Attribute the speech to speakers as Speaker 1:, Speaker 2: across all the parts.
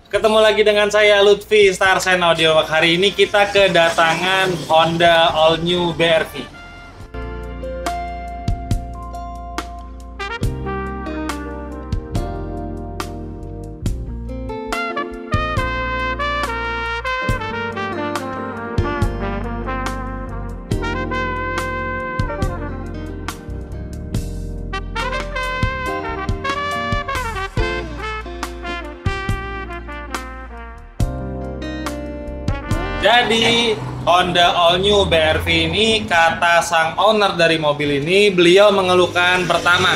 Speaker 1: Ketemu lagi dengan saya Lutfi Starsen Audio. Hari ini kita kedatangan Honda All New BRV. Jadi Honda All New BRV ini, kata sang owner dari mobil ini, beliau mengeluhkan pertama,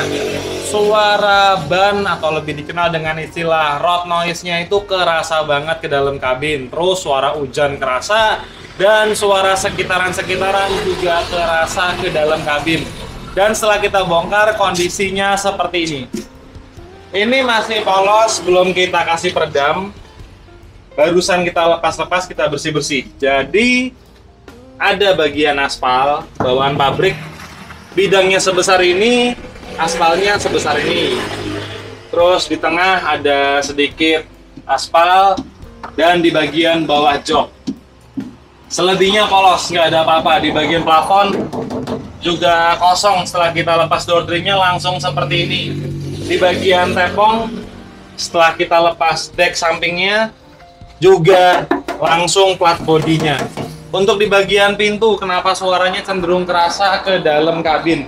Speaker 1: suara ban atau lebih dikenal dengan istilah road noise-nya itu kerasa banget ke dalam kabin. Terus suara hujan kerasa dan suara sekitaran-sekitaran juga terasa ke dalam kabin. Dan setelah kita bongkar, kondisinya seperti ini. Ini masih polos, belum kita kasih peredam. Barusan kita lepas-lepas, kita bersih-bersih. Jadi ada bagian aspal bawaan pabrik, bidangnya sebesar ini, aspalnya sebesar ini. Terus di tengah ada sedikit aspal dan di bagian bawah jok. Selebihnya polos, nggak ada apa-apa. Di bagian plafon juga kosong. Setelah kita lepas door trimnya langsung seperti ini. Di bagian tepong, setelah kita lepas dek sampingnya, juga langsung plat bodinya. Untuk di bagian pintu, kenapa suaranya cenderung kerasa ke dalam kabin?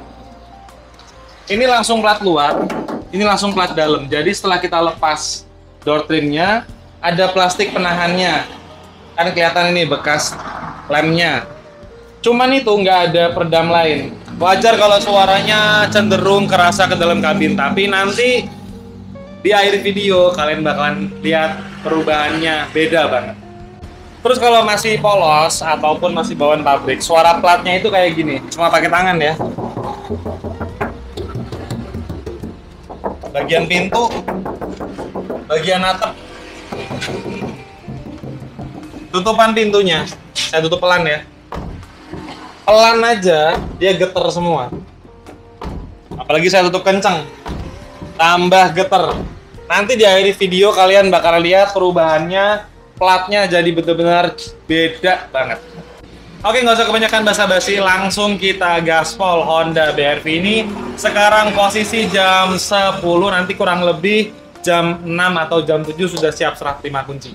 Speaker 1: Ini langsung plat luar, ini langsung plat dalam. Jadi setelah kita lepas door trimnya, ada plastik penahannya. Kan kelihatan ini bekas lemnya. Cuman itu nggak ada peredam lain. Wajar kalau suaranya cenderung kerasa ke dalam kabin, tapi nanti di akhir video kalian bakalan lihat perubahannya beda banget. Terus kalau masih polos ataupun masih bawaan pabrik, suara platnya itu kayak gini. Cuma pakai tangan ya. Bagian pintu, bagian atap, tutupan pintunya, saya tutup pelan ya. Pelan aja dia getar semua. Apalagi saya tutup kencang, tambah getar. Nanti di akhir video kalian bakal lihat perubahannya, platnya jadi benar-benar beda banget. Oke, nggak usah kebanyakan basa-basi, langsung kita gaspol Honda BRV ini. Sekarang posisi jam 10, nanti kurang lebih jam 6 atau jam 7 sudah siap serah terima kunci.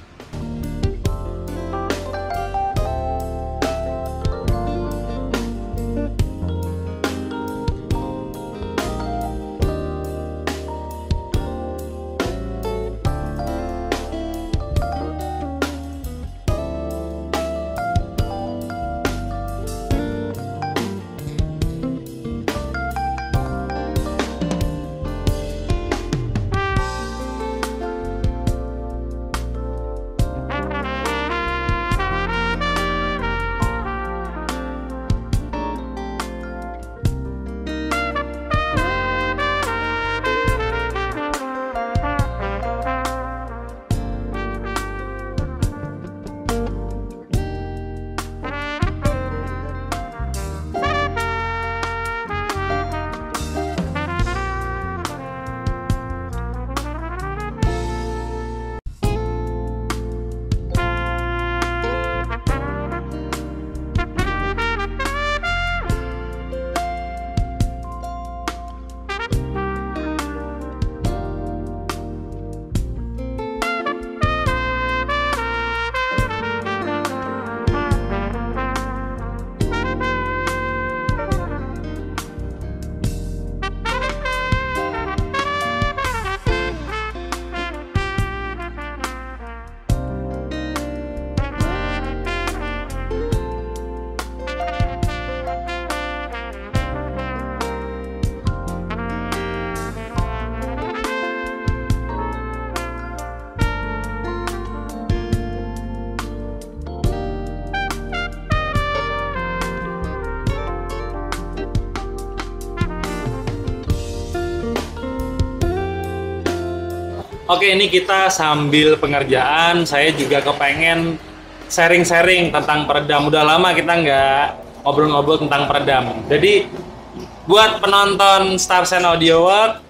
Speaker 1: Oke, ini kita sambil pengerjaan, saya juga kepengen sharing-sharing tentang peredam. Udah lama kita nggak ngobrol-ngobrol tentang peredam. Jadi, buat penonton Starsen Audio World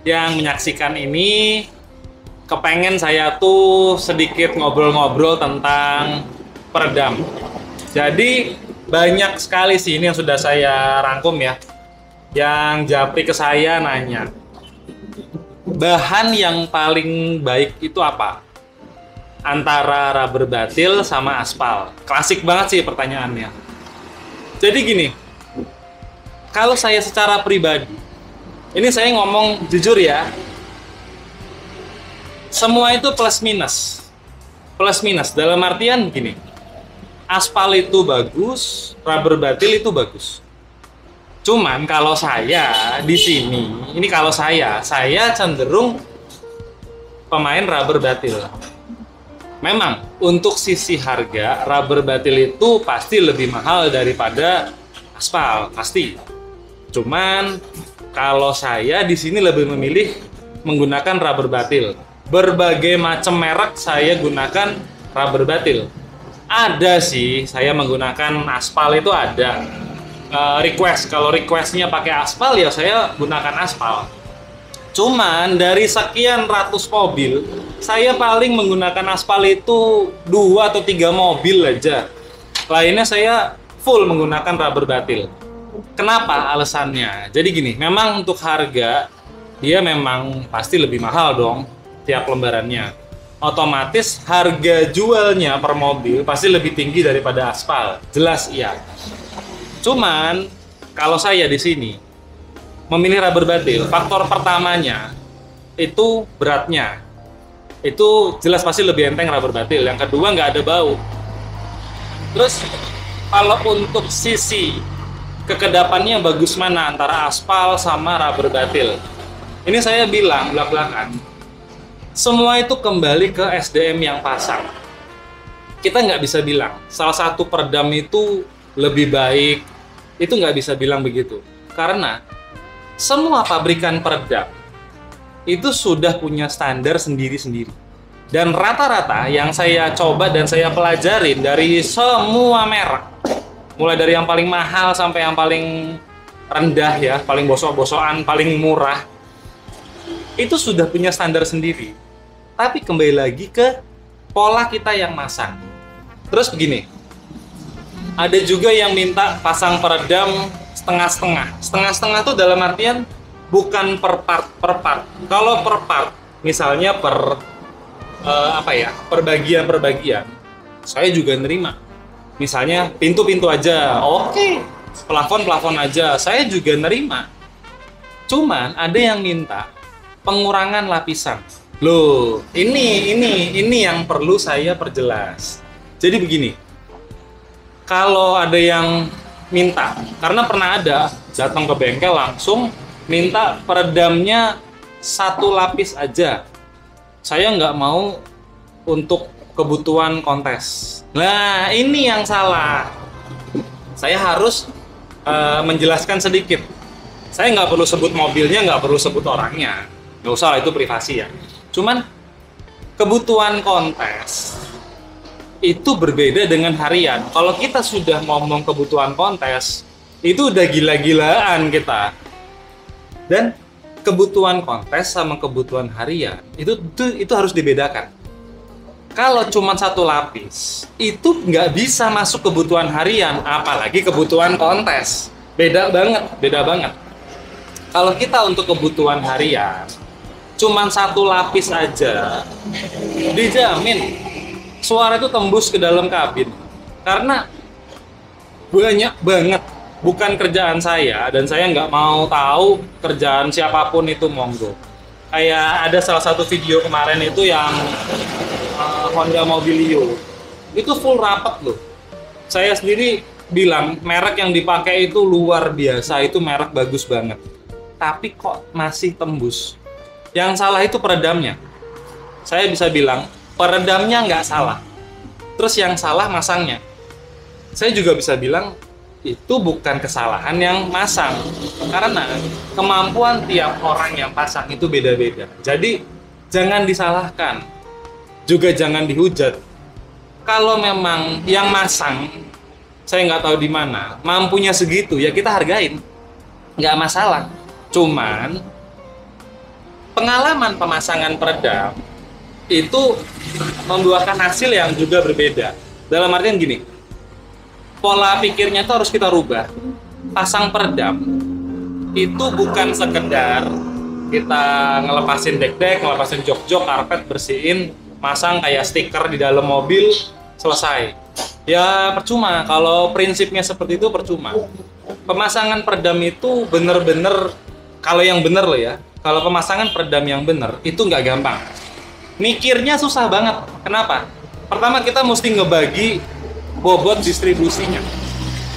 Speaker 1: yang menyaksikan ini, kepengen saya tuh sedikit ngobrol-ngobrol tentang peredam. Jadi banyak sekali sih ini yang sudah saya rangkum ya. Yang japri ke saya nanya, bahan yang paling baik itu apa? Antara rubber batil sama aspal. Klasik banget sih pertanyaannya. Jadi gini, kalau saya secara pribadi, ini saya ngomong jujur ya, semua itu plus minus. Plus minus dalam artian gini, aspal itu bagus, rubber batil itu bagus. Cuman kalau saya di sini, ini kalau saya cenderung pemain rubber batil. Memang untuk sisi harga, rubber batil itu pasti lebih mahal daripada aspal, pasti. Cuman kalau saya di sini lebih memilih menggunakan rubber batil. Berbagai macam merek saya gunakan rubber batil. Ada sih saya menggunakan aspal itu ada. Request, kalau requestnya pakai aspal ya saya gunakan aspal. Cuman dari sekian ratus mobil, saya paling menggunakan aspal itu 2 atau 3 mobil aja. Lainnya saya full menggunakan rubber batil. Kenapa alasannya? Jadi gini, memang untuk harga dia memang pasti lebih mahal dong tiap lembarannya. Otomatis harga jualnya per mobil pasti lebih tinggi daripada aspal. Jelas iya. Cuman kalau saya di sini memilih rubber batil, faktor pertamanya itu beratnya. Itu jelas pasti lebih enteng rubber batil. Yang kedua nggak ada bau. Terus kalau untuk sisi kekedapannya bagus mana antara aspal sama rubber batil? Ini saya bilang belak-belakan. Semua itu kembali ke SDM yang pasang. Kita nggak bisa bilang salah satu peredam itu lebih baik. Itu nggak bisa bilang begitu. Karena semua pabrikan peredam itu sudah punya standar sendiri-sendiri. Dan rata-rata yang saya coba dan saya pelajarin dari semua merek, mulai dari yang paling mahal sampai yang paling rendah ya, paling bosok-bosokan, paling murah, itu sudah punya standar sendiri. Tapi kembali lagi ke pola kita yang masang. Terus begini, ada juga yang minta pasang peredam setengah-setengah. Setengah-setengah tuh dalam artian bukan per part. Kalau per part, misalnya per per bagian, saya juga nerima. Misalnya pintu-pintu aja, oke. Plafon aja, saya juga nerima. Cuman ada yang minta pengurangan lapisan. Loh, ini yang perlu saya perjelas. Jadi begini, kalau ada yang minta, karena pernah ada datang ke bengkel langsung minta peredamnya 1 lapis aja. Saya nggak mau untuk kebutuhan kontes. Nah, ini yang salah. Saya harus menjelaskan sedikit. Saya nggak perlu sebut mobilnya, nggak perlu sebut orangnya. Nggak usah, itu privasi ya. Cuman kebutuhan kontes itu berbeda dengan harian. Kalau kita sudah ngomong kebutuhan kontes, itu udah gila-gilaan kita. Dan kebutuhan kontes sama kebutuhan harian itu harus dibedakan. Kalau cuma 1 lapis, itu nggak bisa masuk kebutuhan harian, apalagi kebutuhan kontes. Beda banget. Kalau kita untuk kebutuhan harian, cuma 1 lapis aja, dijamin suara itu tembus ke dalam kabin. Karena banyak banget, bukan kerjaan saya, dan saya nggak mau tahu kerjaan siapapun itu, monggo. Kayak ada salah satu video kemarin itu yang Honda Mobilio, itu full rapat loh. Saya sendiri bilang merek yang dipakai itu luar biasa, itu merek bagus banget. Tapi kok masih tembus? Yang salah itu peredamnya. Saya bisa bilang peredamnya nggak salah. Terus yang salah masangnya. Saya juga bisa bilang itu bukan kesalahan yang masang, karena kemampuan tiap orang yang pasang itu beda-beda. Jadi jangan disalahkan, juga jangan dihujat. Kalau memang yang masang, saya nggak tahu di mana, mampunya segitu, ya kita hargain, nggak masalah. Cuman pengalaman pemasangan peredam itu membuahkan hasil yang juga berbeda. Dalam artian gini, pola pikirnya itu harus kita rubah. Pasang peredam itu bukan sekedar kita ngelepasin dek-dek, ngelepasin jok-jok, karpet, bersihin, masang kayak stiker di dalam mobil, selesai. Ya percuma, kalau prinsipnya seperti itu percuma. Pemasangan peredam itu bener-bener, kalau yang bener loh ya, kalau pemasangan peredam yang bener itu nggak gampang. Mikirnya susah banget. Kenapa? Pertama kita mesti ngebagi bobot distribusinya.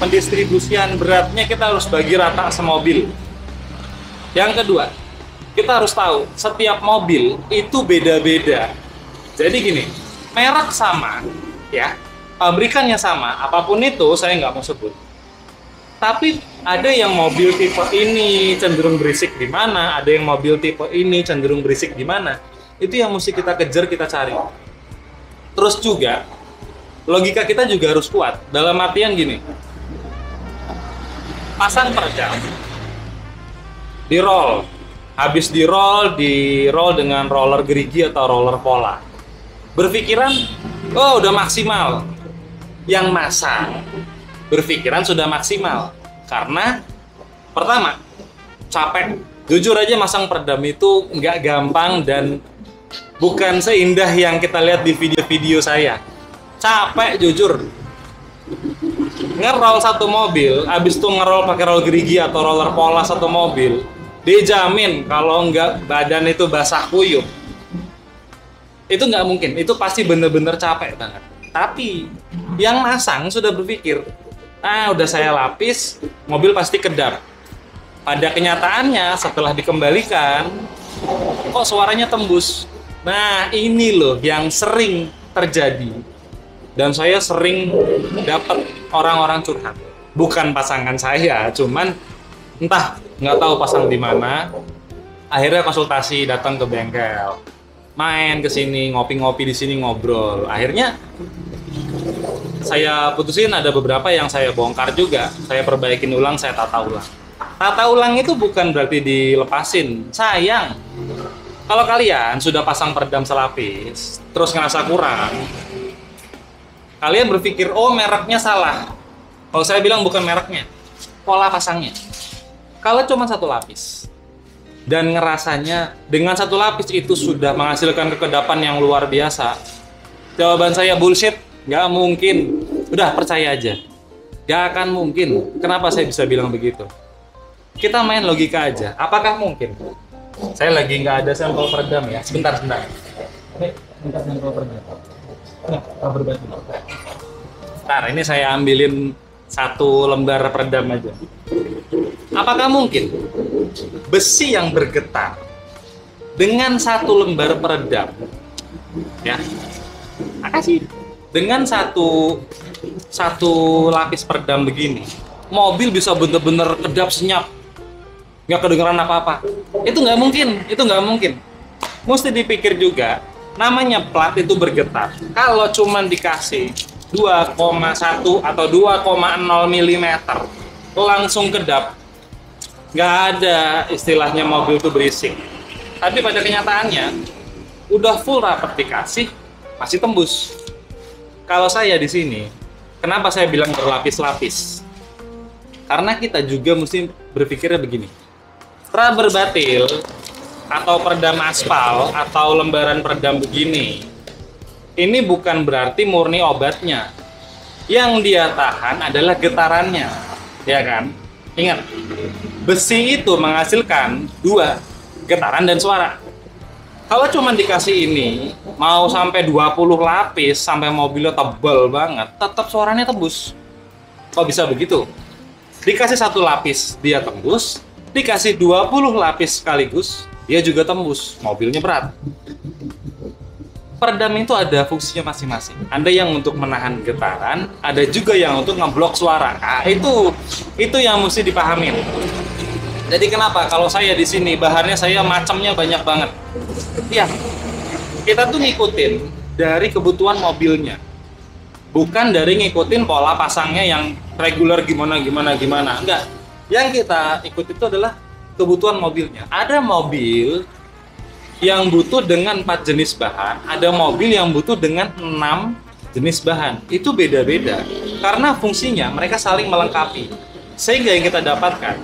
Speaker 1: Pendistribusian beratnya kita harus bagi rata semobil. Yang kedua, kita harus tahu setiap mobil itu beda-beda. Jadi gini, merek sama, ya, pabrikannya sama, apapun itu saya nggak mau sebut. Tapi ada yang mobil tipe ini cenderung berisik di mana, ada yang mobil tipe ini cenderung berisik di mana. Itu yang mesti kita kejar, kita cari. Terus juga logika kita juga harus kuat. Dalam artian gini, pasang peredam, di roll, habis di roll dengan roller gerigi atau roller pola. Berpikiran, oh udah maksimal. Yang masang berpikiran sudah maksimal karena pertama capek. Jujur aja masang peredam itu nggak gampang dan bukan seindah yang kita lihat di video-video saya. Capek jujur. Ngerol satu mobil, abis itu ngerol pakai roll gerigi atau roller pola satu mobil, dijamin kalau nggak badan itu basah kuyup. Itu nggak mungkin, itu pasti bener-bener capek banget. Tapi yang masang sudah berpikir, udah saya lapis, mobil pasti kedap. Pada kenyataannya setelah dikembalikan, kok suaranya tembus. Nah ini loh yang sering terjadi. Dan saya sering dapat orang-orang curhat. Bukan pasangan saya, cuman entah nggak tahu pasang di mana. Akhirnya konsultasi, datang ke bengkel, main ke sini, ngopi-ngopi di sini, ngobrol. Akhirnya saya putusin ada beberapa yang saya bongkar juga, saya perbaikin ulang, saya tata ulang. Tata ulang itu bukan berarti dilepasin, sayang. Kalau kalian sudah pasang peredam selapis, terus ngerasa kurang, kalian berpikir, oh mereknya salah. Kalau saya bilang bukan mereknya, pola pasangnya. Kalau cuma satu lapis, dan ngerasanya dengan satu lapis itu sudah menghasilkan kekedapan yang luar biasa, jawaban saya bullshit. Nggak mungkin. Udah percaya aja. Nggak akan mungkin. Kenapa saya bisa bilang begitu? Kita main logika aja. Apakah mungkin? Saya lagi nggak ada sampel peredam ya. Sebentar. Ini sampel peredam. Rubber batu. Ntar ini saya ambilin satu lembar peredam aja. Apakah mungkin besi yang bergetar dengan satu lembar peredam, ya? Makasih. Dengan satu lapis peredam begini, mobil bisa bener-bener kedap senyap, nggak kedengeran apa-apa. Itu nggak mungkin. Mesti dipikir juga, namanya plat itu bergetar. Kalau cuman dikasih 2,1 atau 2,0 mm langsung kedap, nggak ada istilahnya mobil itu berisik. Tapi pada kenyataannya, udah full rapat dikasih, masih tembus. Kalau saya di sini, kenapa saya bilang berlapis-lapis? Karena kita juga mesti berpikirnya begini. Rubber batil atau peredam aspal atau lembaran peredam begini, ini bukan berarti murni obatnya. Yang dia tahan adalah getarannya, ya kan? Ingat, besi itu menghasilkan dua, getaran dan suara. Kalau cuma dikasih ini, mau sampai 20 lapis, sampai mobilnya tebal banget, tetap suaranya tembus. Kok bisa begitu? Dikasih satu lapis, dia tembus. Dikasih 20 lapis sekaligus, dia juga tembus. Mobilnya berat. Peredam itu ada fungsinya masing-masing. Ada yang untuk menahan getaran, ada juga yang untuk ngeblok suara. Nah, itu yang mesti dipahamin. Jadi kenapa kalau saya di sini bahannya saya macamnya banyak banget. Ya, kita tuh ngikutin dari kebutuhan mobilnya, bukan dari ngikutin pola pasangnya yang reguler gimana. Enggak. Yang kita ikut itu adalah kebutuhan mobilnya. Ada mobil yang butuh dengan 4 jenis bahan, ada mobil yang butuh dengan 6 jenis bahan. Itu beda-beda. Karena fungsinya mereka saling melengkapi. Sehingga yang kita dapatkan,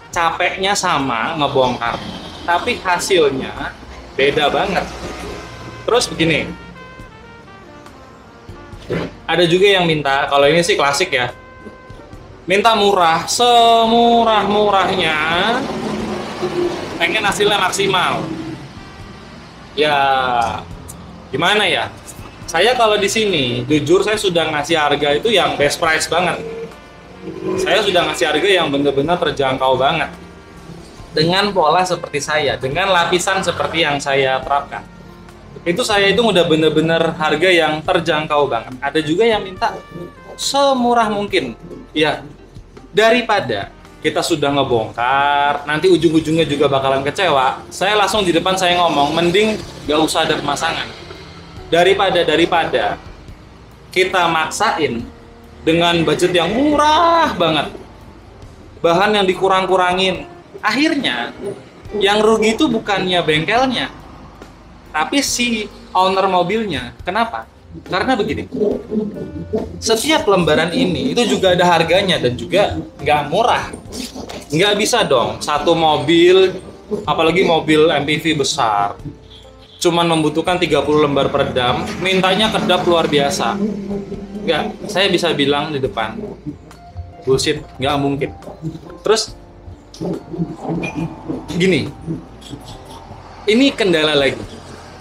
Speaker 1: capeknya sama ngebongkar, tapi hasilnya beda banget. Terus begini, ada juga yang minta, kalau ini sih klasik ya, minta murah, semurah-murahnya, pengen hasilnya maksimal. Ya, gimana ya? Saya kalau di sini, jujur saya sudah ngasih harga itu yang best price banget. Saya sudah ngasih harga yang benar-benar terjangkau banget. Dengan pola seperti saya, dengan lapisan seperti yang saya terapkan. Itu saya itu udah benar-benar harga yang terjangkau banget. Ada juga yang minta semurah mungkin. Ya, daripada kita sudah ngebongkar, nanti ujung-ujungnya juga bakalan kecewa. Saya langsung di depan saya ngomong, mending gak usah ada pemasangan. Daripada kita maksain dengan budget yang murah banget, bahan yang dikurang-kurangin. Akhirnya, yang rugi itu bukannya bengkelnya, tapi si owner mobilnya. Kenapa? Karena begini, setiap lembaran ini itu juga ada harganya dan juga nggak murah. Nggak bisa dong satu mobil, apalagi mobil MPV besar, cuman membutuhkan 30 lembar peredam, mintanya kedap luar biasa. Nggak, saya bisa bilang di depan, bullshit, nggak mungkin. Terus gini, ini kendala lagi.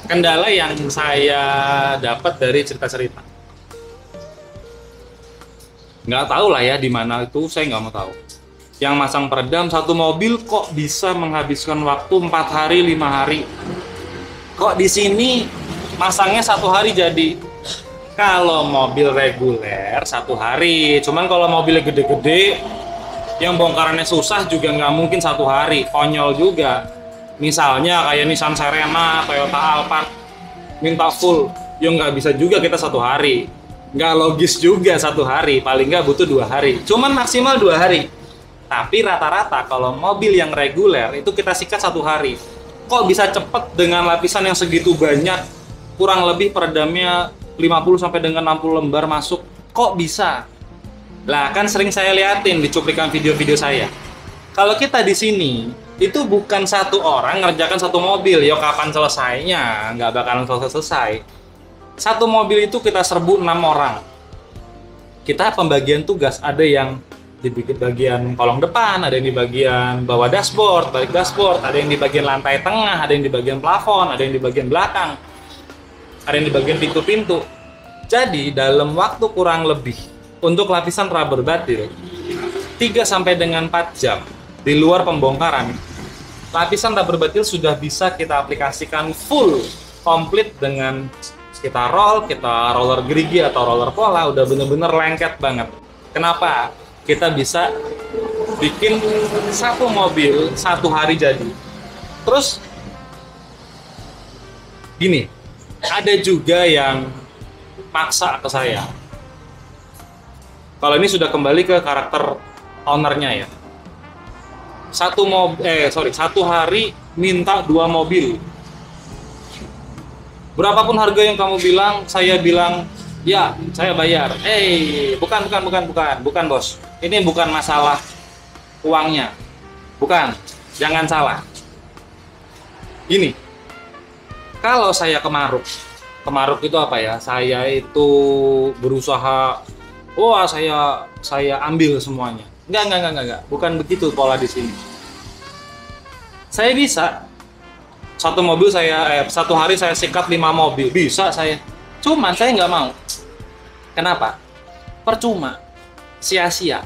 Speaker 1: Kendala yang saya dapat dari cerita-cerita. Nggak tahu lah ya di mana itu, saya nggak mau tahu. Yang masang peredam satu mobil kok bisa menghabiskan waktu 4 hari, 5 hari. Kok di sini masangnya 1 hari jadi. Kalau mobil reguler 1 hari. Cuman kalau mobilnya gede-gede, yang bongkarannya susah juga nggak mungkin 1 hari. Konyol juga. Misalnya kayak Nissan Serena, Toyota Alphard, minta full, ya nggak bisa juga kita 1 hari. Nggak logis juga 1 hari, paling nggak butuh 2 hari. Cuman maksimal 2 hari. Tapi rata-rata kalau mobil yang reguler itu kita sikat 1 hari. Kok bisa cepet dengan lapisan yang segitu banyak, kurang lebih peredamnya 50 sampai dengan 60 lembar masuk, kok bisa? Lah kan sering saya liatin di cuplikan video-video saya. Kalau kita di sini, itu bukan satu orang ngerjakan satu mobil, ya kapan selesainya, nggak bakalan selesai. Satu mobil itu kita serbu 6 orang. Kita pembagian tugas, ada yang di bagian kolong depan, ada yang di bagian bawah dashboard, balik dashboard, ada yang di bagian lantai tengah, ada yang di bagian plafon, ada yang di bagian belakang, ada yang di bagian pintu-pintu. Jadi dalam waktu kurang lebih untuk lapisan rubber batil 3 sampai dengan 4 jam di luar pembongkaran, lapisan rubber batil sudah bisa kita aplikasikan full, komplit dengan kita roller gerigi atau roller pola, udah bener-bener lengket banget. Kenapa? Kita bisa bikin satu mobil 1 hari jadi. Terus gini, ada juga yang maksa ke saya. Kalau ini sudah kembali ke karakter ownernya ya. Satu hari minta 2 mobil. Berapapun harga yang kamu bilang, saya bilang ya, saya bayar. Bukan bos. Ini bukan masalah uangnya. Bukan, jangan salah. Gini, kalau saya kemaruk itu apa ya? Saya itu berusaha, saya ambil semuanya. Enggak. Bukan begitu pola di sini. Saya bisa satu hari saya sikat 5 mobil, bisa saya. Cuman saya nggak mau. Kenapa? Percuma, sia-sia.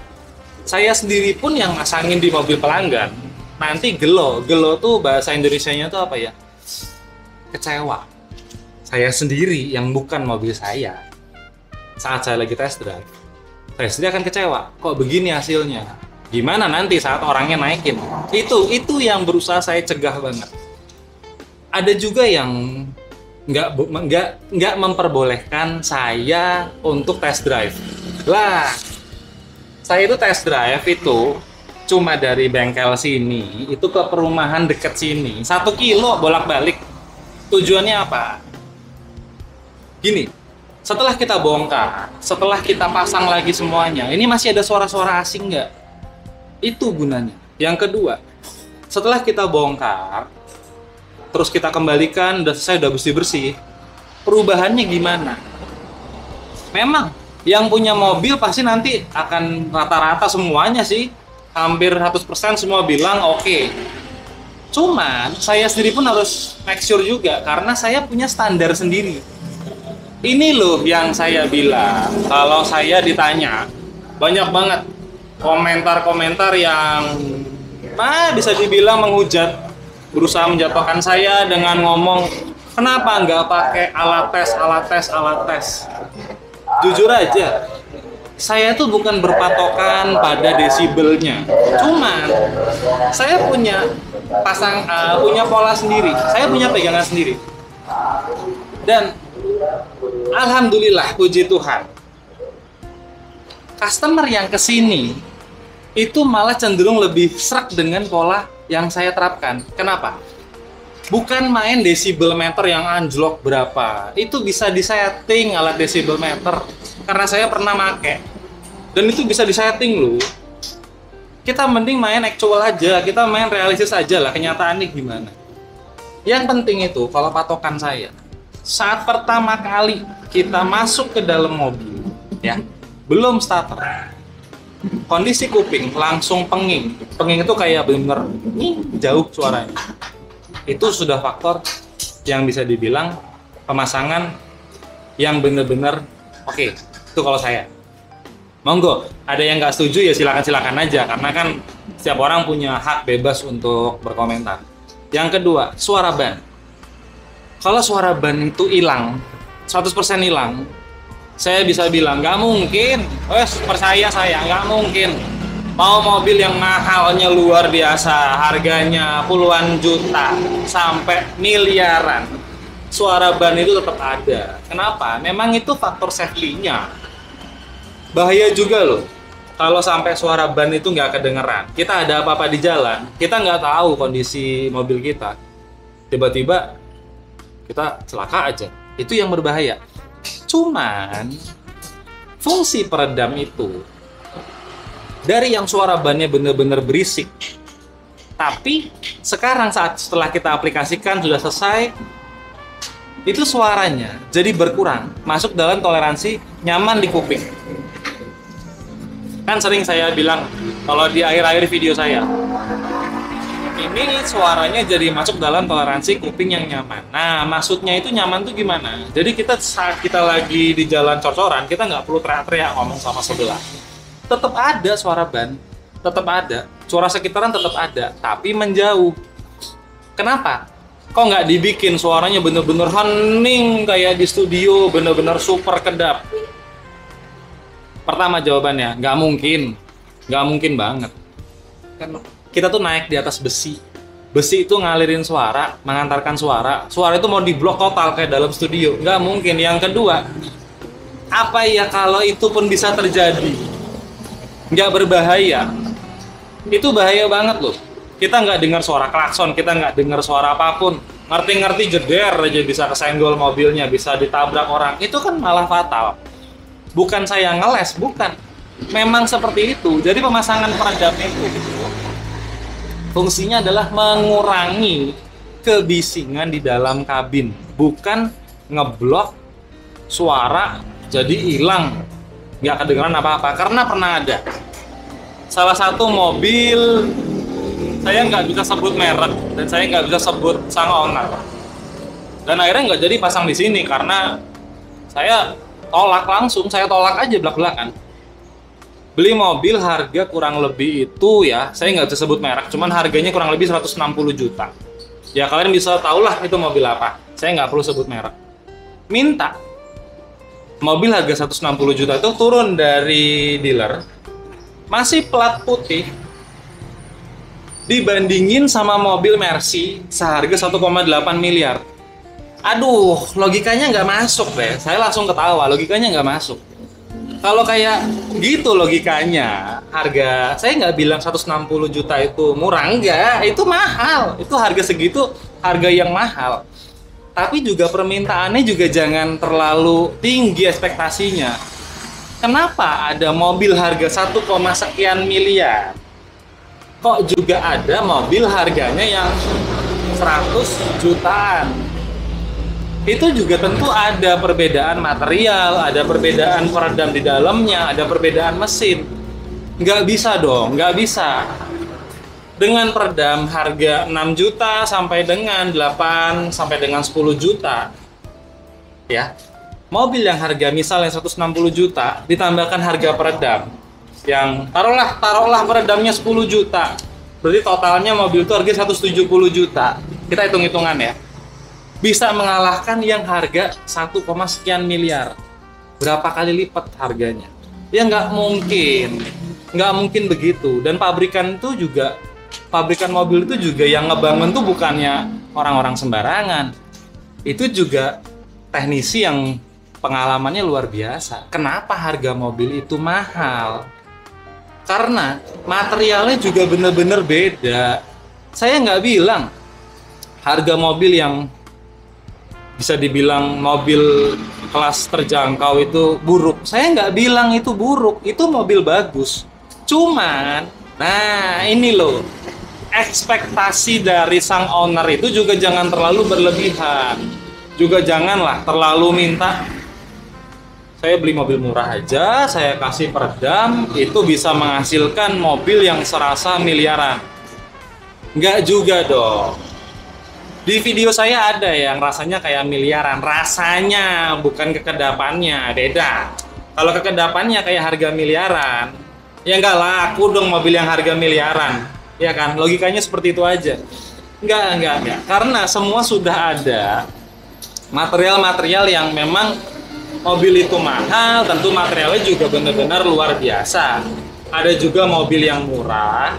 Speaker 1: Saya sendiri pun yang masangin di mobil pelanggan, nanti gelo tuh bahasa Indonesianya tuh apa ya? Kecewa. Saya sendiri yang bukan mobil saya. Saat saya lagi test drive, saya sendiri akan kecewa. Kok begini hasilnya? Gimana nanti saat orangnya naikin? Itu yang berusaha saya cegah banget. Ada juga yang nggak memperbolehkan saya untuk test drive. Lah, saya itu test drive itu cuma dari bengkel sini itu ke perumahan deket sini 1 kilo bolak-balik. Tujuannya apa? Gini, setelah kita bongkar, setelah kita pasang lagi semuanya, ini masih ada suara-suara asing nggak? Itu gunanya. Yang kedua, setelah kita bongkar, terus kita kembalikan, udah selesai, udah bersih-bersih, perubahannya gimana? Memang, yang punya mobil pasti nanti akan rata-rata semuanya sih, hampir 100% semua bilang oke. Cuman, saya sendiri pun harus make sure juga, karena saya punya standar sendiri. Ini loh yang saya bilang, kalau saya ditanya, banyak banget komentar-komentar yang bisa dibilang menghujat, berusaha menjatuhkan saya dengan ngomong, kenapa nggak pakai alat tes. Jujur aja, saya tuh bukan berpatokan pada desibelnya. Cuman, saya punya punya pola sendiri, saya punya pegangan sendiri. Dan alhamdulillah, puji Tuhan, customer yang kesini itu malah cenderung lebih serak dengan pola yang saya terapkan. Kenapa? Bukan main desibel meter yang anjlok berapa. Itu bisa disetting alat desibel meter. Karena saya pernah make. Dan itu bisa disetting loh. Kita mending main actual aja. Kita main realistis aja lah. Kenyataannya gimana. Yang penting itu, kalau patokan saya, saat pertama kali kita masuk ke dalam mobil, ya, belum starter, kondisi kuping langsung penging itu kayak bener jauh suaranya. Itu sudah faktor yang bisa dibilang pemasangan yang bener-bener oke. Itu kalau saya. Monggo, ada yang nggak setuju ya silakan aja, karena kan setiap orang punya hak bebas untuk berkomentar. Yang kedua, suara ban. Kalau suara ban itu hilang, 100% hilang, saya bisa bilang, nggak mungkin. Percaya saya, nggak mungkin. Mau mobil yang mahalnya luar biasa, harganya puluhan juta, sampai miliaran, suara ban itu tetap ada. Kenapa? Memang itu faktor safety-nya. Bahaya juga loh, kalau sampai suara ban itu nggak kedengeran. Kita ada apa-apa di jalan, kita nggak tahu kondisi mobil kita. Tiba-tiba kita celaka aja. Itu yang berbahaya. Cuman fungsi peredam itu dari yang suara bannya bener-bener berisik, tapi sekarang setelah kita aplikasikan sudah selesai, itu suaranya jadi berkurang, masuk dalam toleransi nyaman di kuping. Kan sering saya bilang kalau di akhir-akhir video saya, ini suaranya jadi masuk dalam toleransi kuping yang nyaman. Nah, maksudnya itu nyaman tuh gimana? Jadi kita saat kita lagi di jalan cor-coran, kita nggak perlu teriak-teriak ngomong sama sebelah. Tetap ada suara ban, tetap ada. Suara sekitaran tetap ada, tapi menjauh. Kenapa? Kok nggak dibikin suaranya bener-bener hening kayak di studio, bener-bener super kedap? Pertama jawabannya, nggak mungkin banget. Kan kita tuh naik di atas besi. Besi itu ngalirin suara, mengantarkan suara. Suara itu mau diblok total kayak dalam studio. Nggak mungkin. Yang kedua, apa ya kalau itu pun bisa terjadi? Nggak berbahaya. Itu bahaya banget loh. Kita nggak dengar suara klakson, kita nggak dengar suara apapun. Ngerti-ngerti jeder aja bisa kesenggol mobilnya, bisa ditabrak orang. Itu kan malah fatal. Bukan saya ngeles, bukan. Memang seperti itu. Jadi pemasangan peredam itu fungsinya adalah mengurangi kebisingan di dalam kabin, bukan ngeblok suara jadi hilang, nggak kedengeran apa-apa. Karena pernah ada salah satu mobil, saya nggak bisa sebut merek dan saya nggak bisa sebut sang owner, dan akhirnya nggak jadi pasang di sini karena saya tolak aja belak-belakan. Beli mobil harga kurang lebih itu ya, saya nggak bisa sebut merek, cuman harganya kurang lebih 160 juta. Ya kalian bisa tahulah itu mobil apa, saya nggak perlu sebut merek. Minta mobil harga 160 juta itu turun dari dealer, masih plat putih, dibandingin sama mobil Mercy seharga 1,8 miliar. Aduh, logikanya nggak masuk deh. Saya langsung ketawa, logikanya nggak masuk. Kalau kayak gitu logikanya, harga, saya nggak bilang 160 juta itu murah, enggak, itu mahal. Itu harga segitu, harga yang mahal. Tapi juga permintaannya juga jangan terlalu tinggi ekspektasinya. Kenapa ada mobil harga 1, sekian miliar? Kok juga ada mobil harganya yang 100 jutaan? Itu juga tentu ada perbedaan material, ada perbedaan peredam di dalamnya, ada perbedaan mesin. Nggak bisa dong, nggak bisa. Dengan peredam harga 6 juta sampai dengan 8 sampai dengan 10 juta, ya, mobil yang harga misalnya 160 juta ditambahkan harga peredam yang taruhlah peredamnya 10 juta, berarti totalnya mobil itu harga 170 juta. Kita hitung-hitungan ya, bisa mengalahkan yang harga 1, sekian miliar. Berapa kali lipat harganya? Ya nggak mungkin begitu. Dan pabrikan mobil itu juga yang ngebangun tuh bukannya orang-orang sembarangan. Itu juga teknisi yang pengalamannya luar biasa. Kenapa harga mobil itu mahal? Karena materialnya juga bener-bener beda. Saya nggak bilang harga mobil yang bisa dibilang mobil kelas terjangkau itu buruk. Saya nggak bilang itu buruk, itu mobil bagus. Cuman, nah ini loh, ekspektasi dari sang owner itu juga jangan terlalu berlebihan. Juga janganlah terlalu minta, saya beli mobil murah aja, saya kasih peredam, itu bisa menghasilkan mobil yang serasa miliaran. Nggak juga dong. Di video saya ada yang rasanya kayak miliaran, rasanya bukan kekedapannya, beda. Kalau kekedapannya kayak harga miliaran, ya nggak laku dong mobil yang harga miliaran, ya kan? Logikanya seperti itu aja. Nggak. Karena semua sudah ada material-material yang memang mobil itu mahal, tentu materialnya juga benar-benar luar biasa. Ada juga mobil yang murah,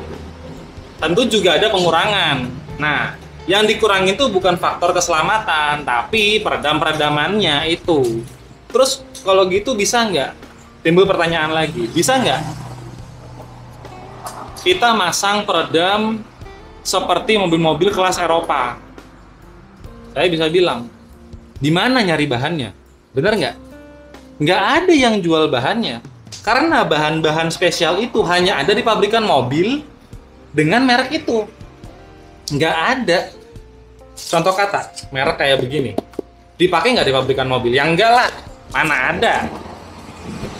Speaker 1: tentu juga ada pengurangan. Nah, yang dikurangi itu bukan faktor keselamatan, tapi peredam-peredamannya itu. Terus kalau gitu bisa nggak? Timbul pertanyaan lagi, bisa nggak kita masang peredam seperti mobil-mobil kelas Eropa? Saya bisa bilang, di mana nyari bahannya? Bener nggak? Nggak ada yang jual bahannya. Karena bahan-bahan spesial itu hanya ada di pabrikan mobil dengan merek itu. Nggak ada. Contoh kata, merek kayak begini. Dipakai nggak di pabrikan mobil? Ya enggak lah. Mana ada.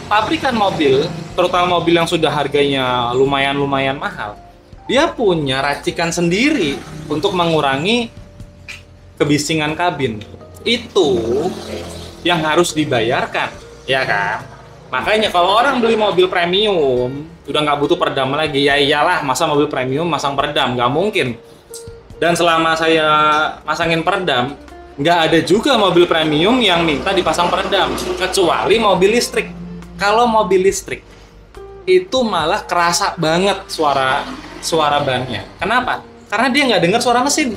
Speaker 1: Pabrikan mobil, terutama mobil yang sudah harganya lumayan mahal, dia punya racikan sendiri untuk mengurangi kebisingan kabin. Itu yang harus dibayarkan, ya kan? Makanya kalau orang beli mobil premium, udah nggak butuh peredam lagi, ya iyalah, masa mobil premium masang peredam? Nggak mungkin. Dan selama saya masangin peredam, nggak ada juga mobil premium yang minta dipasang peredam, kecuali mobil listrik. Kalau mobil listrik, itu malah kerasa banget suara bannya. Kenapa? Karena dia nggak dengar suara mesin.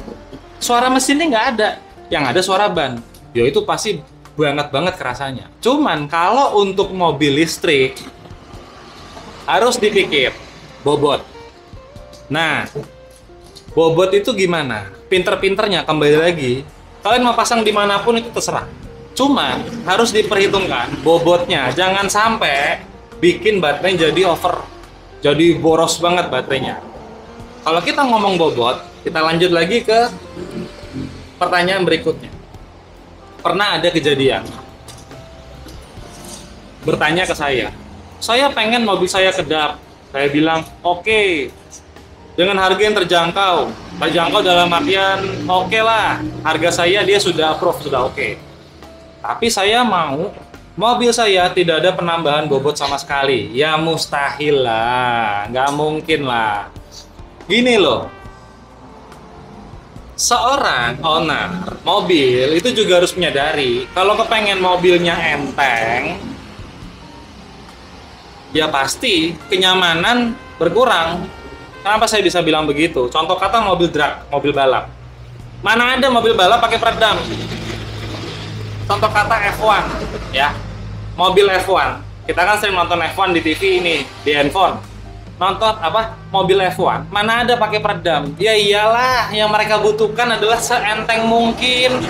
Speaker 1: Suara mesinnya nggak ada. Yang ada suara ban. Ya itu pasti banget kerasanya. Cuman kalau untuk mobil listrik, harus dipikir bobot. Nah, bobot itu gimana? Pinter-pinternya kembali lagi. Kalian mau pasang dimanapun itu terserah. Cuma harus diperhitungkan bobotnya. Jangan sampai bikin baterai jadi over. Jadi boros banget baterainya. Kalau kita ngomong bobot, kita lanjut lagi ke pertanyaan berikutnya. Pernah ada kejadian bertanya ke saya pengen mobil saya kedap. Saya bilang, oke. Dengan harga yang terjangkau dalam artian oke lah, harga saya dia sudah approve, sudah oke. Tapi saya mau mobil saya tidak ada penambahan bobot sama sekali. Ya mustahil lah, nggak mungkin lah. Gini loh, seorang owner mobil itu juga harus menyadari kalau kepengen mobilnya enteng, ya pasti kenyamanan berkurang. Kenapa saya bisa bilang begitu? Contoh kata mobil drag, mobil balap. Mana ada mobil balap pakai peredam? Contoh kata F1, ya. Mobil F1. Kita kan sering nonton F1 di TV ini, di handphone. Nonton apa? Mobil F1. Mana ada pakai peredam? Ya iyalah, yang mereka butuhkan adalah seenteng mungkin.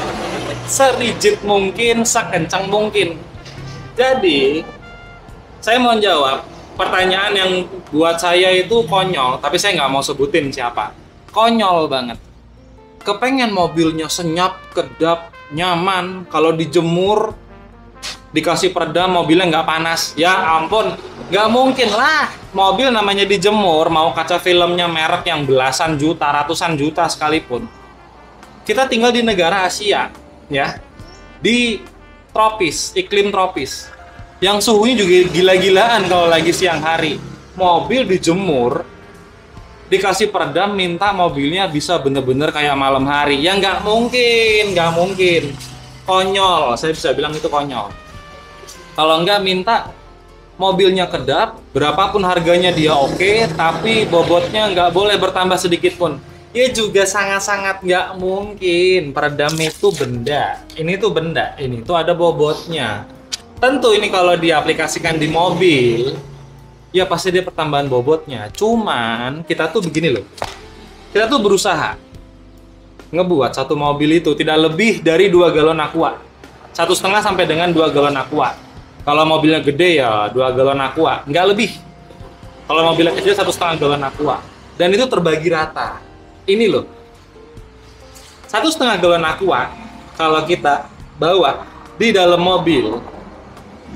Speaker 1: serigid mungkin, sekencang mungkin. Jadi, saya mau jawab pertanyaan yang buat saya itu konyol, tapi saya nggak mau sebutin siapa. Konyol banget. Kepengen mobilnya senyap, kedap, nyaman, kalau dijemur, dikasih peredam, mobilnya nggak panas. Ya ampun, nggak mungkin lah. Mobil namanya dijemur, mau kaca filmnya merek yang belasan juta, ratusan juta sekalipun. Kita tinggal di negara Asia, ya, di tropis, iklim tropis, yang suhunya juga gila-gilaan kalau lagi siang hari. Mobil dijemur, dikasih peredam, minta mobilnya bisa bener-bener kayak malam hari. Ya nggak mungkin, nggak mungkin. Konyol, saya bisa bilang itu konyol. Kalau nggak minta mobilnya kedap, berapapun harganya dia oke, tapi bobotnya nggak boleh bertambah sedikit pun. Ya juga sangat-sangat nggak mungkin. Peredam itu benda, ini tuh benda, ini tuh ada bobotnya. Tentu ini kalau diaplikasikan di mobil, ya pasti dia pertambahan bobotnya. Cuman kita tuh begini loh, kita tuh berusaha ngebuat satu mobil itu tidak lebih dari 2 galon aqua, 1,5 sampai dengan 2 galon aqua. Kalau mobilnya gede ya 2 galon aqua, nggak lebih. Kalau mobilnya kecil 1,5 galon aqua, dan itu terbagi rata. Ini loh, 1,5 galon aqua kalau kita bawa di dalam mobil,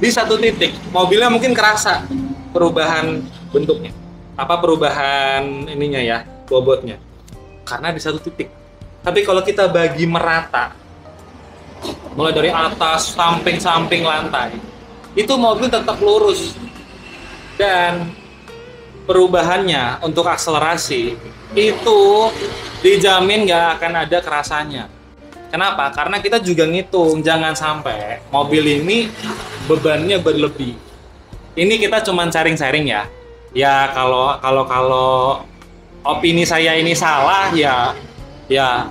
Speaker 1: di satu titik mobilnya mungkin kerasa perubahan bentuknya, perubahan ininya ya, bobotnya, karena di satu titik. Tapi kalau kita bagi merata, mulai dari atas, samping-samping lantai, itu mobil tetap lurus. Dan perubahannya untuk akselerasi itu dijamin nggak akan ada kerasanya. Kenapa? Karena kita juga ngitung, jangan sampai mobil ini bebannya berlebih. Ini kita cuman sharing-sharing ya. Ya kalau opini saya ini salah ya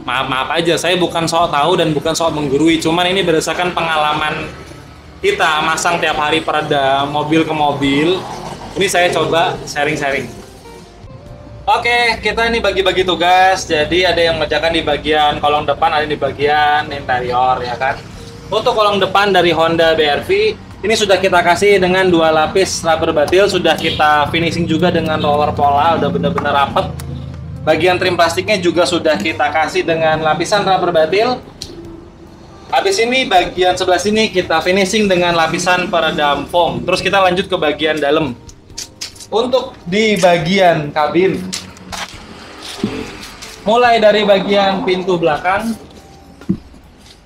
Speaker 1: maaf aja. Saya bukan sok tahu dan bukan sok menggurui. Cuman ini berdasarkan pengalaman kita masang tiap hari peredam mobil ke mobil. Ini saya coba sharing-sharing. Oke, kita ini bagi-bagi tugas. Jadi ada yang mengerjakan di bagian kolong depan, ada di bagian interior ya kan. Untuk kolong depan dari Honda BR-V ini sudah kita kasih dengan 2 lapis rubber batil, sudah kita finishing juga dengan roller pola, udah bener-bener rapet. Bagian trim plastiknya juga sudah kita kasih dengan lapisan rubber batil. Habis ini bagian sebelah sini kita finishing dengan lapisan peredam foam. Terus kita lanjut ke bagian dalam. Untuk di bagian kabin, mulai dari bagian pintu belakang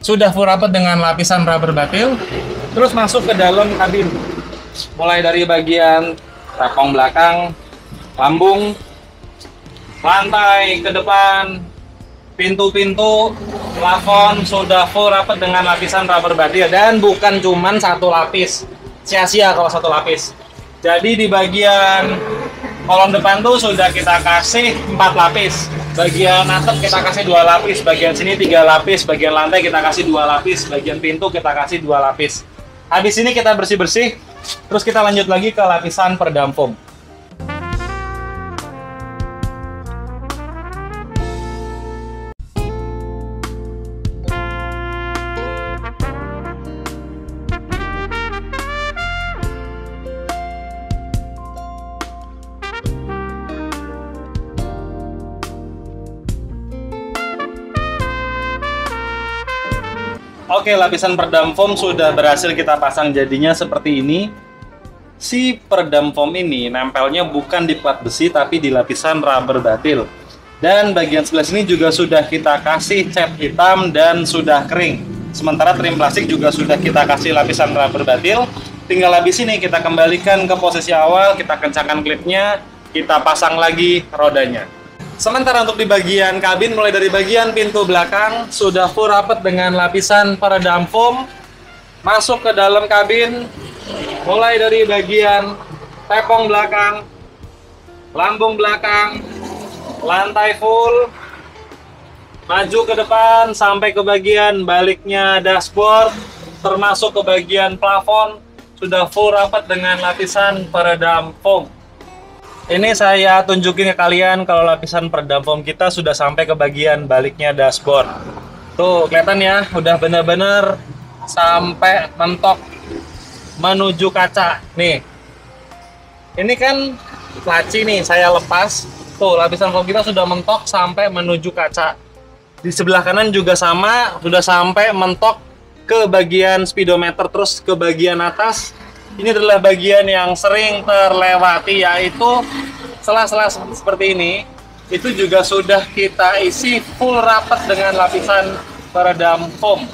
Speaker 1: sudah full rapat dengan lapisan rubber batil. Terus masuk ke dalam kabin, mulai dari bagian tepung belakang, lambung, lantai ke depan, pintu-pintu, plafon sudah full rapat dengan lapisan rubber batil. Dan bukan cuman satu lapis, sia-sia kalau satu lapis. Jadi di bagian kolong depan tuh sudah kita kasih 4 lapis. Bagian atap kita kasih 2 lapis, bagian sini 3 lapis, bagian lantai kita kasih 2 lapis, bagian pintu kita kasih 2 lapis. Habis ini kita bersih-bersih, terus kita lanjut lagi ke lapisan peredam foam. Oke, lapisan peredam foam sudah berhasil kita pasang, jadinya seperti ini. Si peredam foam ini nempelnya bukan di plat besi tapi di lapisan rubber batil. Dan bagian sebelah sini juga sudah kita kasih cat hitam dan sudah kering. Sementara trim plastik juga sudah kita kasih lapisan rubber batil. Tinggal habis ini kita kembalikan ke posisi awal, kita kencangkan klipnya, kita pasang lagi rodanya. Sementara untuk di bagian kabin, mulai dari bagian pintu belakang sudah full rapat dengan lapisan peredam foam. Masuk ke dalam kabin, mulai dari bagian tepung belakang, lambung belakang, lantai full, maju ke depan sampai ke bagian baliknya dashboard, termasuk ke bagian plafon, sudah full rapat dengan lapisan peredam foam. Ini saya tunjukin ke kalian kalau lapisan peredam foam kita sudah sampai ke bagian baliknya dashboard. Tuh, kelihatan ya, udah bener-bener sampai mentok menuju kaca. Nih, ini kan laci nih, saya lepas. Tuh, lapisan foam kita sudah mentok sampai menuju kaca. Di sebelah kanan juga sama, sudah sampai mentok ke bagian speedometer, terus ke bagian atas. Ini adalah bagian yang sering terlewati, yaitu sela-sela seperti ini. Itu juga sudah kita isi full rapat dengan lapisan peredam foam.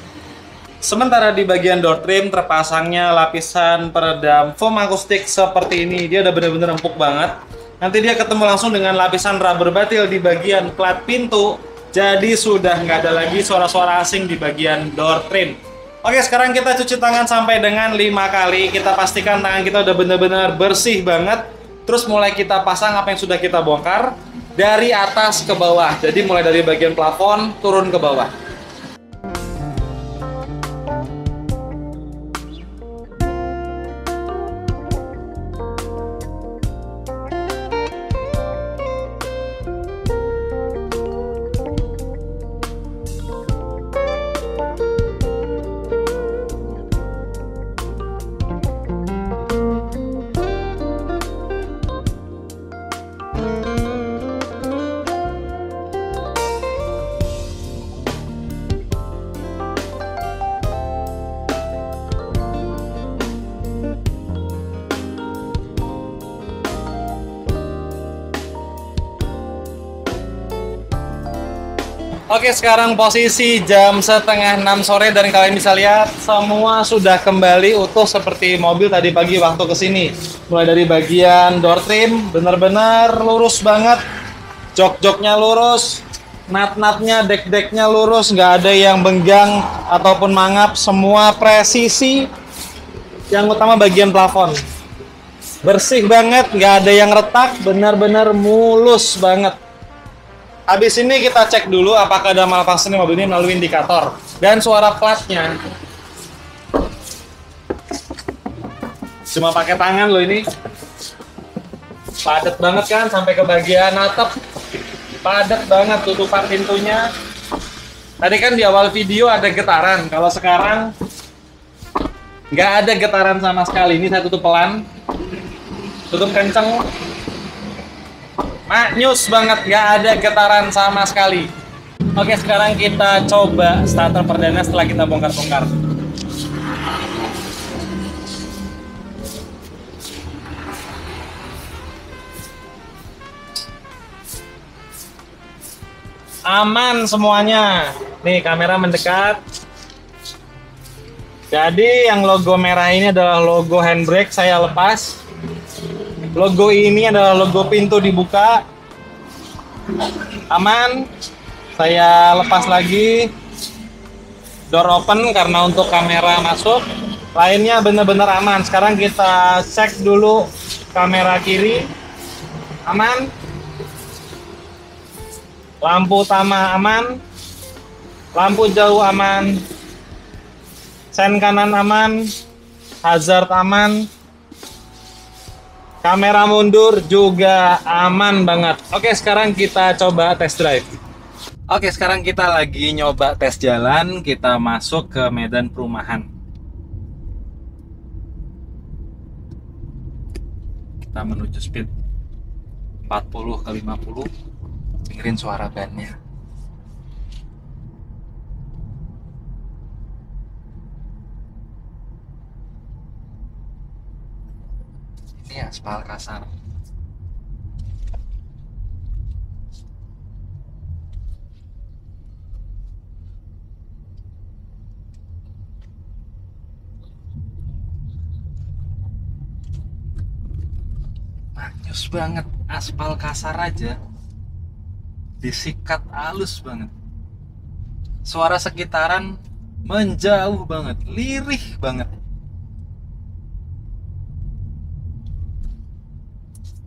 Speaker 1: Sementara di bagian door trim terpasangnya lapisan peredam foam akustik seperti ini. Dia udah bener-bener empuk banget. Nanti dia ketemu langsung dengan lapisan rubber batil di bagian plat pintu. Jadi sudah nggak ada lagi suara-suara asing di bagian door trim. Oke, sekarang kita cuci tangan sampai dengan 5 kali. Kita pastikan tangan kita udah bener-bener bersih banget. Terus mulai kita pasang apa yang sudah kita bongkar dari atas ke bawah. Jadi mulai dari bagian plafon turun ke bawah. Oke, sekarang posisi jam setengah 6 sore dan kalian bisa lihat semua sudah kembali utuh seperti mobil tadi pagi waktu kesini. Mulai dari bagian door trim benar-benar lurus banget, jok-joknya lurus, nat-natnya, dek-deknya lurus, nggak ada yang benggang ataupun mangap, semua presisi. Yang utama bagian plafon bersih banget, nggak ada yang retak, benar-benar mulus banget. Habis ini kita cek dulu apakah ada malfunction mobil ini melalui indikator dan suara platnya. Cuma pakai tangan loh ini. Padat banget kan sampai ke bagian atap. Padat banget tutupan pintunya. Tadi kan di awal video ada getaran. Kalau sekarang nggak ada getaran sama sekali. Ini saya tutup pelan. Tutup kenceng. Maknyus banget, nggak ada getaran sama sekali. Oke, sekarang kita coba starter perdana setelah kita bongkar-bongkar. Aman semuanya. Nih, kamera mendekat. Jadi yang logo merah ini adalah logo handbrake, saya lepas. Logo ini adalah logo pintu dibuka. Aman. Saya lepas lagi. Door open karena untuk kamera masuk. Lainnya benar-benar aman. Sekarang kita cek dulu kamera kiri. Aman. Lampu utama aman. Lampu jauh aman. Sen kanan aman. Hazard aman. Kamera mundur juga aman banget. Oke, sekarang kita coba test drive. Oke, sekarang kita lagi nyoba tes jalan. Kita masuk ke medan perumahan. Kita menuju speed 40 ke 50. Dengerin suara bannya. Ini aspal kasar. Manyus banget, aspal kasar aja disikat halus banget. Suara sekitaran menjauh banget, lirih banget.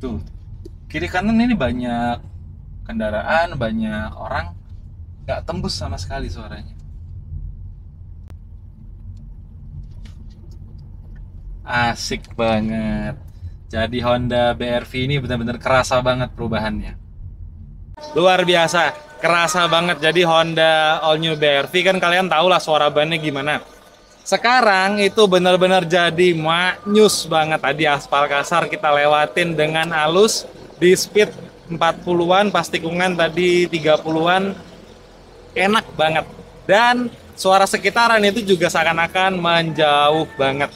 Speaker 1: Tuh, kiri kanan ini banyak kendaraan, banyak orang, nggak tembus sama sekali suaranya. Asik banget. Jadi Honda BR-V ini benar-benar kerasa banget perubahannya. Luar biasa, kerasa banget. Jadi Honda All New BRV kan kalian tahu lah suara bannya gimana. Sekarang itu benar-benar jadi maknyus banget. Tadi aspal kasar kita lewatin dengan halus di speed 40-an, pas tikungan tadi 30-an. Enak banget. Dan suara sekitaran itu juga seakan-akan menjauh banget.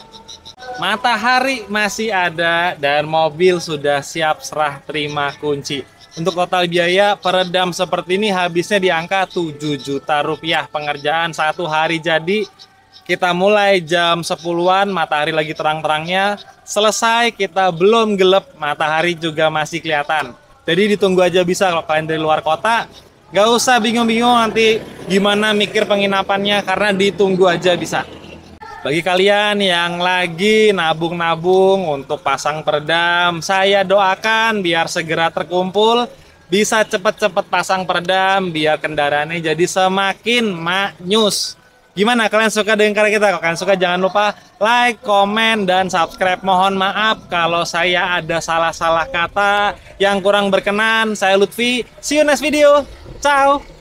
Speaker 1: Matahari masih ada dan mobil sudah siap serah terima kunci. Untuk total biaya peredam seperti ini habisnya di angka 7 juta rupiah. Pengerjaan 1 hari jadi. Kita mulai jam 10-an, matahari lagi terang-terangnya. Selesai, kita belum gelap, matahari juga masih kelihatan. Jadi ditunggu aja bisa kalau kalian dari luar kota. Gak usah bingung-bingung nanti gimana mikir penginapannya, karena ditunggu aja bisa. Bagi kalian yang lagi nabung-nabung untuk pasang peredam, saya doakan biar segera terkumpul. Bisa cepet-cepet pasang peredam, biar kendaraannya jadi semakin maknyus. Gimana, kalian suka dengan karya kita? Kalau kalian suka jangan lupa like, komen, dan subscribe. Mohon maaf kalau saya ada salah-salah kata yang kurang berkenan. Saya Lutfi, see you next video. Ciao.